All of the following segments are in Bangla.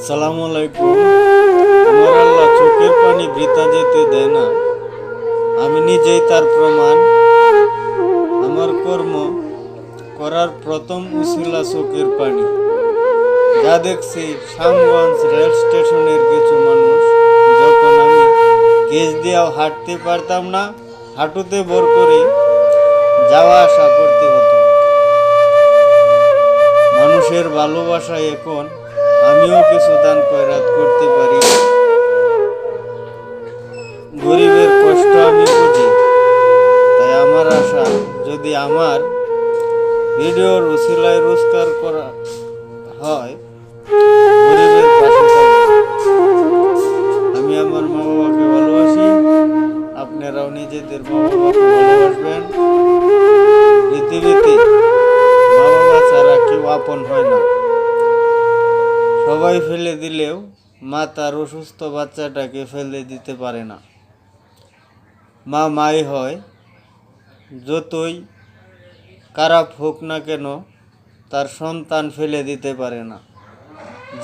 আসসালামু আলাইকুম। আমার আল্লাহ চোখের পানি বৃথা যেতে দেয় না, আমি নিজেই তার প্রমাণ। আমার কর্ম করার প্রথম উসিলা চোখের পানি। যা দেখছি শ্যামগঞ্জ রেল স্টেশনের কিছু মানুষ, যখন আমি গেজ দিয়েও হাঁটতে পারতাম না, হাঁটুতে ভর করে যাওয়া আসা করতে হতো। মানুষের ভালোবাসায় এখন আমিও কিছু দান খয়রাত করতে পারি। গরিবের কষ্ট আমি বুঝি, তাই আমার আশা, যদি আমার ভিডিওর উসিলায় রোজগার করা হয়, গরিবের পাশে থাকবো। আমি আমার মা বাবাকে ভালোবাসি, আপনারাও নিজেদের মা বাবাকে ভালোবাসবেন। পৃথিবীতে মা বাবা ছাড়া কেউ আপন হয় না। সবাই ফেলে দিলেও মা তার অসুস্থ বাচ্চাটাকে ফেলে দিতে পারে না। মা মাই হয়, যতই খারাপ হোক না কেন তার সন্তান ফেলে দিতে পারে না।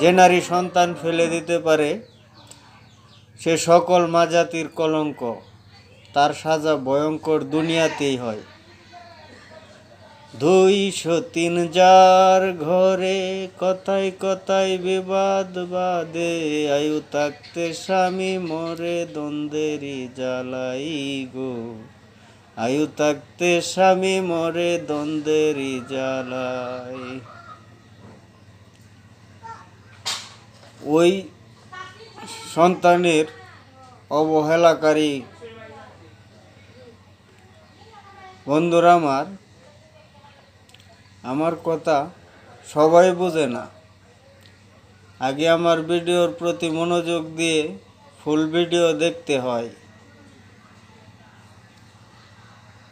যে নারী সন্তান ফেলে দিতে পারে সে সকল মা জাতির কলঙ্ক, তার সাজা ভয়ঙ্কর দুনিয়াতেই হয়। 203 যার ঘরে কথায় কথায় বিবাদ বাদে, আয়ু থাকতে স্বামী মরে দ্বন্দ্বেরই জ্বালাই গো, আয়ু থাকতে স্বামী মরে দ্বন্দ্বেরই জ্বালাই। ওই সন্তানের অবহেলাকারী বন্ধুরা আমার কথা সবাই বোঝে না। আগে আমার ভিডিওর প্রতি মনোযোগ দিয়ে ফুল ভিডিও দেখতে হয়,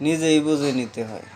নিজেই বুঝে নিতে হয়।